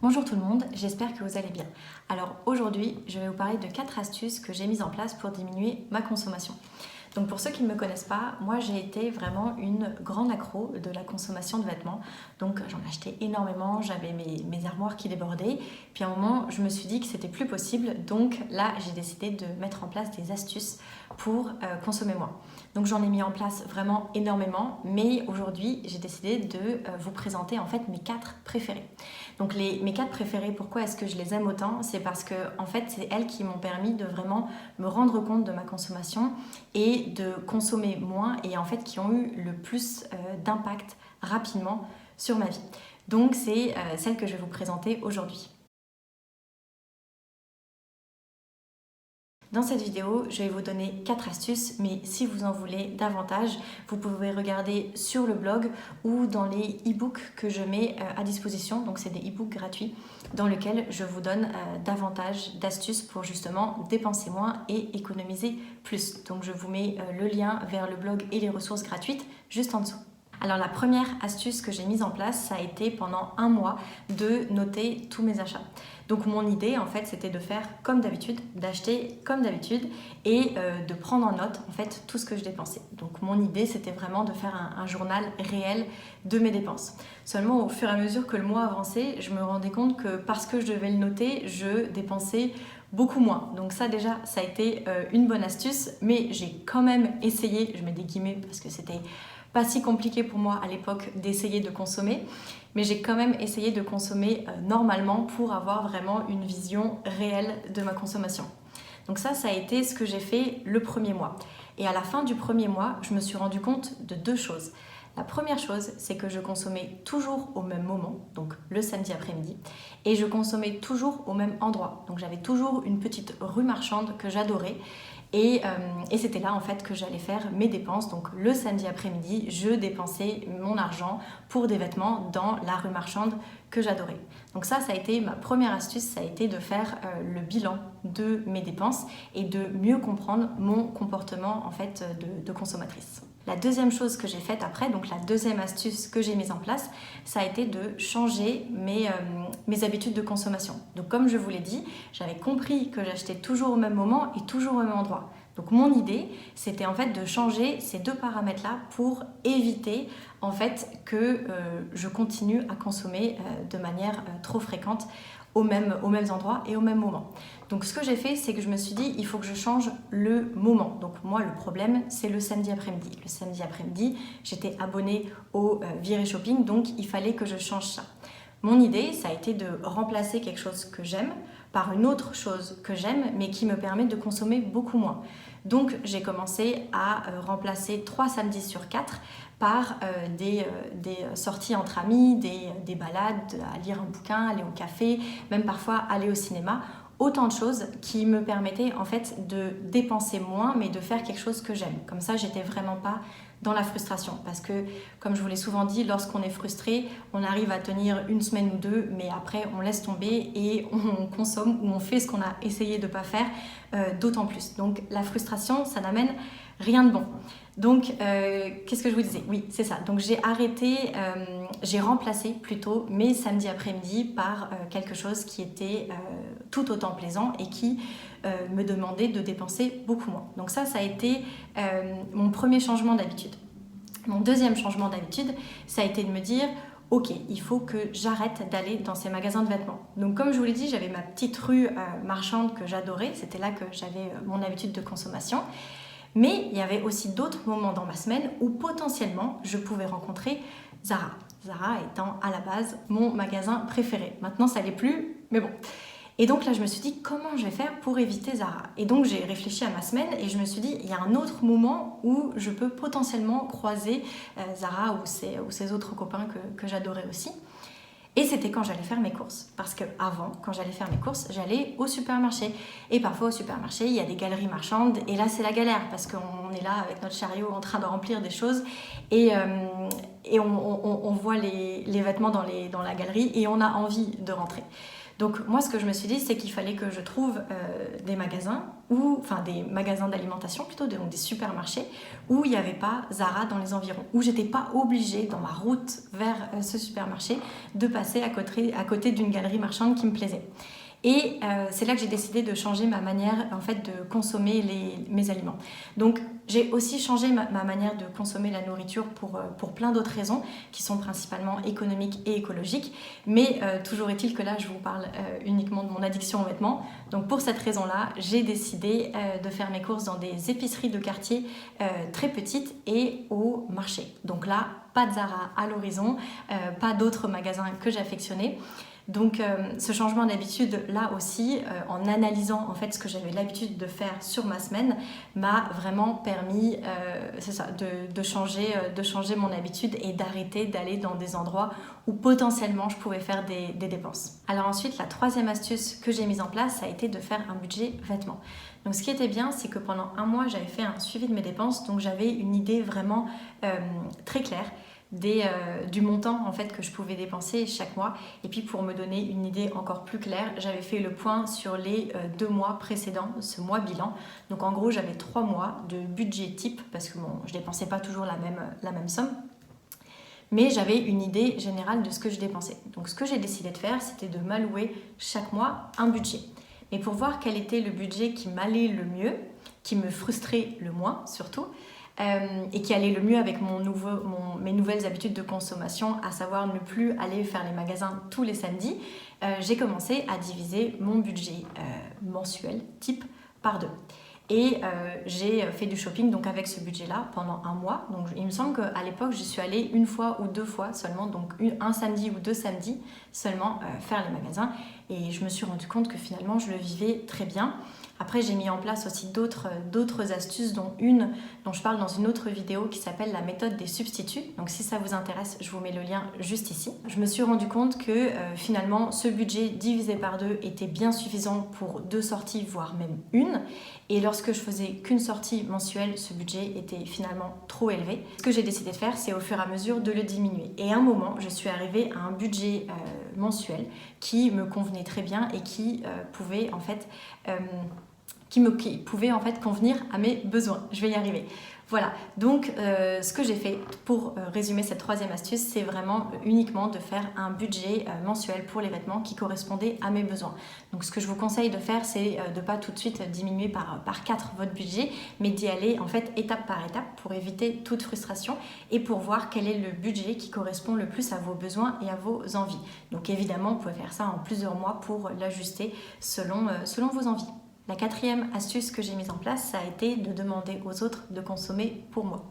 Bonjour tout le monde, j'espère que vous allez bien. Alors aujourd'hui, je vais vous parler de 4 astuces que j'ai mises en place pour diminuer ma consommation. Donc pour ceux qui ne me connaissent pas, moi j'ai été vraiment une grande accro de la consommation de vêtements. Donc j'en achetais énormément, j'avais mes armoires qui débordaient. Puis à un moment, je me suis dit que c'était plus possible. Donc là, j'ai décidé de mettre en place des astuces pour consommer moins. Donc j'en ai mis en place vraiment énormément, mais aujourd'hui j'ai décidé de vous présenter en fait mes 4 préférés. Donc mes 4 préférés, pourquoi est-ce que je les aime autant? C'est parce que en fait c'est elles qui m'ont permis de vraiment me rendre compte de ma consommation et de consommer moins et en fait qui ont eu le plus d'impact rapidement sur ma vie. Donc c'est celle que je vais vous présenter aujourd'hui. Dans cette vidéo, je vais vous donner 4 astuces, mais si vous en voulez davantage, vous pouvez regarder sur le blog ou dans les e-books que je mets à disposition. Donc c'est des e-books gratuits dans lesquels je vous donne davantage d'astuces pour justement dépenser moins et économiser plus. Donc je vous mets le lien vers le blog et les ressources gratuites juste en dessous. Alors la première astuce que j'ai mise en place, ça a été pendant un mois de noter tous mes achats. Donc mon idée en fait c'était de faire comme d'habitude, d'acheter comme d'habitude et de prendre en note en fait tout ce que je dépensais. Donc mon idée c'était vraiment de faire un journal réel de mes dépenses. Seulement au fur et à mesure que le mois avançait, je me rendais compte que parce que je devais le noter, je dépensais beaucoup moins. Donc ça déjà, ça a été une bonne astuce, mais j'ai quand même essayé, je mets des guillemets parce que c'était pas si compliqué pour moi à l'époque d'essayer de consommer, mais j'ai quand même essayé de consommer normalement pour avoir vraiment une vision réelle de ma consommation. Donc ça a été ce que j'ai fait le premier mois. Et à la fin du premier mois, je me suis rendu compte de 2 choses. La première chose, c'est que je consommais toujours au même moment, donc le samedi après-midi, et je consommais toujours au même endroit. Donc j'avais toujours une petite rue marchande que j'adorais. Et c'était là en fait que j'allais faire mes dépenses. Donc le samedi après-midi, je dépensais mon argent pour des vêtements dans la rue marchande que j'adorais. Donc ça a été ma première astuce, ça a été de faire le bilan de mes dépenses et de mieux comprendre mon comportement en fait de consommatrice. La deuxième chose que j'ai faite après, donc la deuxième astuce que j'ai mise en place, ça a été de changer mes habitudes de consommation. Donc comme je vous l'ai dit, j'avais compris que j'achetais toujours au même moment et toujours au même endroit. Donc mon idée, c'était en fait de changer ces 2 paramètres-là pour éviter en fait que je continue à consommer de manière trop fréquente aux mêmes endroits et au même moment. Donc ce que j'ai fait, c'est que je me suis dit, il faut que je change le moment. Donc moi, le problème, c'est le samedi après-midi. Le samedi après-midi, j'étais abonnée au Viré Shopping, donc il fallait que je change ça. Mon idée, ça a été de remplacer quelque chose que j'aime par une autre chose que j'aime, mais qui me permet de consommer beaucoup moins. Donc j'ai commencé à remplacer 3 samedis sur 4 par des sorties entre amis, des balades, à lire un bouquin, aller au café, même parfois aller au cinéma. Autant de choses qui me permettaient en fait de dépenser moins mais de faire quelque chose que j'aime. Comme ça, j'étais vraiment pas dans la frustration parce que, comme je vous l'ai souvent dit, lorsqu'on est frustré, on arrive à tenir une semaine ou 2, mais après on laisse tomber et on consomme ou on fait ce qu'on a essayé de pas faire d'autant plus. Donc la frustration, ça n'amène rien de bon. Donc, qu'est-ce que je vous disais? Oui, c'est ça. Donc, j'ai remplacé plutôt mes samedis après-midi par quelque chose qui était tout autant plaisant et qui me demandait de dépenser beaucoup moins. Donc ça a été mon premier changement d'habitude. Mon deuxième changement d'habitude, ça a été de me dire ok, il faut que j'arrête d'aller dans ces magasins de vêtements. Donc comme je vous l'ai dit, j'avais ma petite rue marchande que j'adorais. C'était là que j'avais mon habitude de consommation. Mais il y avait aussi d'autres moments dans ma semaine où potentiellement je pouvais rencontrer Zara. Zara étant à la base mon magasin préféré. Maintenant ça l'est plus, mais bon. Et donc là je me suis dit comment je vais faire pour éviter Zara. Et donc j'ai réfléchi à ma semaine et je me suis dit il y a un autre moment où je peux potentiellement croiser Zara ou ses autres copains que j'adorais aussi. Et c'était quand j'allais faire mes courses. Parce qu'avant, quand j'allais faire mes courses, j'allais au supermarché. Et parfois au supermarché, il y a des galeries marchandes. Et là, c'est la galère parce qu'on est là avec notre chariot en train de remplir des choses. Et on voit les vêtements dans la galerie et on a envie de rentrer. Donc moi, ce que je me suis dit, c'est qu'il fallait que je trouve des magasins, enfin des magasins d'alimentation plutôt, donc des supermarchés, où il n'y avait pas Zara dans les environs, où j'étais pas obligée, dans ma route vers ce supermarché, de passer à côté d'une galerie marchande qui me plaisait. Et c'est là que j'ai décidé de changer ma manière en fait, de consommer mes aliments. Donc j'ai aussi changé ma manière de consommer la nourriture pour plein d'autres raisons qui sont principalement économiques et écologiques. Mais toujours est-il que là je vous parle uniquement de mon addiction aux vêtements. Donc pour cette raison-là, j'ai décidé de faire mes courses dans des épiceries de quartier très petites et au marché. Donc là, pas de Zara à l'horizon, pas d'autres magasins que j'affectionnais. Donc ce changement d'habitude là aussi, en analysant en fait ce que j'avais l'habitude de faire sur ma semaine, m'a vraiment permis de changer mon habitude et d'arrêter d'aller dans des endroits où potentiellement je pouvais faire des dépenses. Alors ensuite, la troisième astuce que j'ai mise en place, ça a été de faire un budget vêtements. Donc ce qui était bien, c'est que pendant un mois, j'avais fait un suivi de mes dépenses, donc j'avais une idée vraiment très claire du montant en fait que je pouvais dépenser chaque mois. Et puis pour me donner une idée encore plus claire, j'avais fait le point sur les 2 mois précédents, ce mois bilan. Donc en gros, j'avais 3 mois de budget type parce que je dépensais pas toujours la même somme. Mais j'avais une idée générale de ce que je dépensais. Donc ce que j'ai décidé de faire, c'était de m'allouer chaque mois un budget. Mais pour voir quel était le budget qui m'allait le mieux, qui me frustrait le moins surtout, et qui allait le mieux avec mes nouvelles habitudes de consommation, à savoir ne plus aller faire les magasins tous les samedis, j'ai commencé à diviser mon budget mensuel type par 2. Et j'ai fait du shopping donc avec ce budget-là pendant un mois. Donc il me semble qu'à l'époque, j'y suis allée 1 fois ou 2 fois seulement, donc un samedi ou 2 samedis seulement faire les magasins. Et je me suis rendu compte que finalement, je le vivais très bien. Après, j'ai mis en place aussi d'autres astuces, dont une dont je parle dans une autre vidéo qui s'appelle la méthode des substituts. Donc si ça vous intéresse, je vous mets le lien juste ici. Je me suis rendu compte que finalement, ce budget divisé par 2 était bien suffisant pour 2 sorties, voire même 1. Et lorsque je faisais qu'une sortie mensuelle, ce budget était finalement trop élevé. Ce que j'ai décidé de faire, c'est au fur et à mesure de le diminuer. Et à un moment, je suis arrivée à un budget mensuel qui me convenait très bien et qui pouvait en fait convenir à mes besoins. Je vais y arriver. Voilà, donc ce que j'ai fait pour résumer cette troisième astuce, c'est vraiment uniquement de faire un budget mensuel pour les vêtements qui correspondait à mes besoins. Donc ce que je vous conseille de faire, c'est de ne pas tout de suite diminuer par 4 votre budget, mais d'y aller en fait étape par étape pour éviter toute frustration et pour voir quel est le budget qui correspond le plus à vos besoins et à vos envies. Donc évidemment, vous pouvez faire ça en plusieurs mois pour l'ajuster selon vos envies. La 4e astuce que j'ai mise en place, ça a été de demander aux autres de consommer pour moi.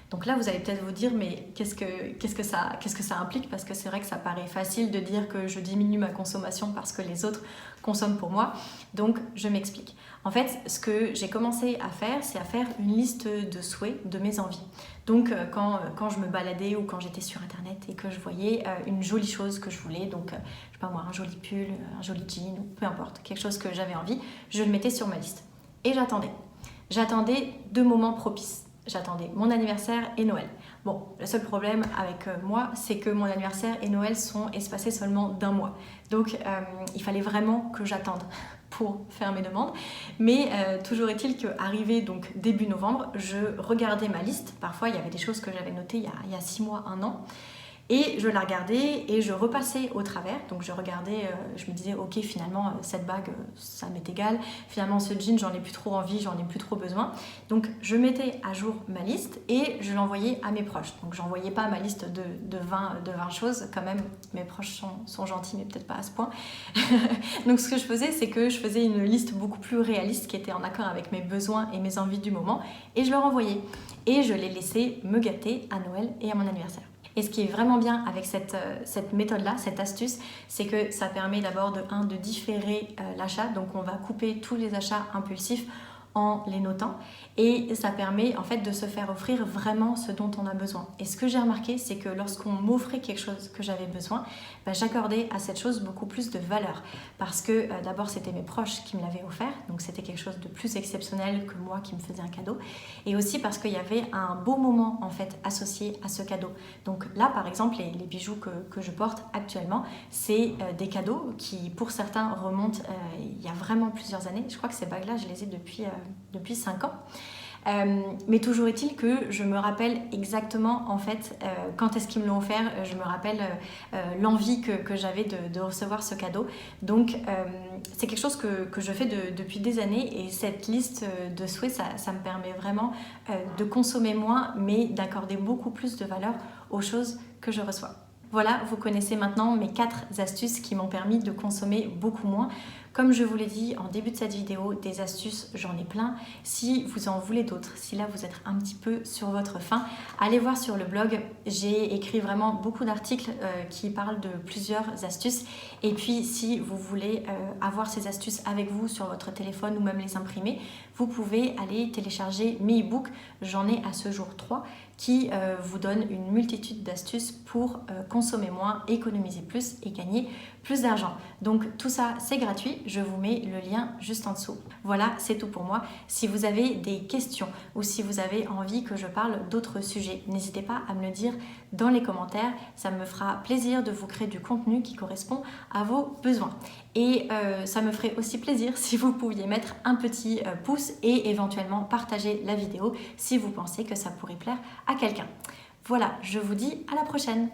Donc là, vous allez peut-être vous dire, mais qu'est-ce que ça implique? Parce que c'est vrai que ça paraît facile de dire que je diminue ma consommation parce que les autres consomment pour moi. Donc, je m'explique. En fait, ce que j'ai commencé à faire, c'est à faire une liste de souhaits, de mes envies. Donc, quand je me baladais ou quand j'étais sur Internet et que je voyais une jolie chose que je voulais, donc, je sais pas moi, un joli pull, un joli jean, ou peu importe, quelque chose que j'avais envie, je le mettais sur ma liste. Et j'attendais. J'attendais 2 moments propices. J'attendais mon anniversaire et Noël. Bon, le seul problème avec moi, c'est que mon anniversaire et Noël sont espacés seulement d'1 mois. Donc, il fallait vraiment que j'attende pour faire mes demandes. Mais toujours est-il qu'arrivé donc début novembre, je regardais ma liste. Parfois, il y avait des choses que j'avais notées il y a 6 mois, 1 an. Et je la regardais et je repassais au travers. Donc je regardais, je me disais, ok, finalement, cette bague, ça m'est égal. Finalement, ce jean, j'en ai plus trop envie, j'en ai plus trop besoin. Donc je mettais à jour ma liste et je l'envoyais à mes proches. Donc j'envoyais pas ma liste de 20 choses. Quand même, mes proches sont gentils, mais peut-être pas à ce point. Donc ce que je faisais, c'est que je faisais une liste beaucoup plus réaliste qui était en accord avec mes besoins et mes envies du moment. Et je leur envoyais. Et je les laissais me gâter à Noël et à mon anniversaire. Et ce qui est vraiment bien avec cette méthode-là, cette astuce, c'est que ça permet d'abord de différer l'achat. Donc on va couper tous les achats impulsifs en les notant et ça permet en fait de se faire offrir vraiment ce dont on a besoin. Et ce que j'ai remarqué, c'est que lorsqu'on m'offrait quelque chose que j'avais besoin, j'accordais à cette chose beaucoup plus de valeur parce que d'abord c'était mes proches qui me l'avaient offert, donc c'était quelque chose de plus exceptionnel que moi qui me faisais un cadeau, et aussi parce qu'il y avait un beau moment en fait associé à ce cadeau. Donc là par exemple les bijoux que je porte actuellement, c'est des cadeaux qui pour certains remontent il y a vraiment plusieurs années. Je crois que ces bagues là je les ai depuis 5 ans. Mais toujours est-il que je me rappelle exactement en fait quand est-ce qu'ils me l'ont offert, je me rappelle l'envie que j'avais de recevoir ce cadeau. Donc c'est quelque chose que je fais depuis des années, et cette liste de souhaits, ça me permet vraiment de consommer moins mais d'accorder beaucoup plus de valeur aux choses que je reçois. Voilà, vous connaissez maintenant mes 4 astuces qui m'ont permis de consommer beaucoup moins. Comme je vous l'ai dit en début de cette vidéo, des astuces, j'en ai plein. Si vous en voulez d'autres, si là vous êtes un petit peu sur votre faim, allez voir sur le blog. J'ai écrit vraiment beaucoup d'articles qui parlent de plusieurs astuces. Et puis si vous voulez avoir ces astuces avec vous sur votre téléphone ou même les imprimer, vous pouvez aller télécharger mes e-books. J'en ai à ce jour 3 qui vous donnent une multitude d'astuces pour consommer moins, économiser plus et gagner plus d'argent. Donc tout ça c'est gratuit, je vous mets le lien juste en dessous. Voilà, c'est tout pour moi. Si vous avez des questions ou si vous avez envie que je parle d'autres sujets, n'hésitez pas à me le dire dans les commentaires, ça me fera plaisir de vous créer du contenu qui correspond à vos besoins. Et ça me ferait aussi plaisir si vous pouviez mettre un petit pouce et éventuellement partager la vidéo si vous pensez que ça pourrait plaire à quelqu'un. Voilà, je vous dis à la prochaine.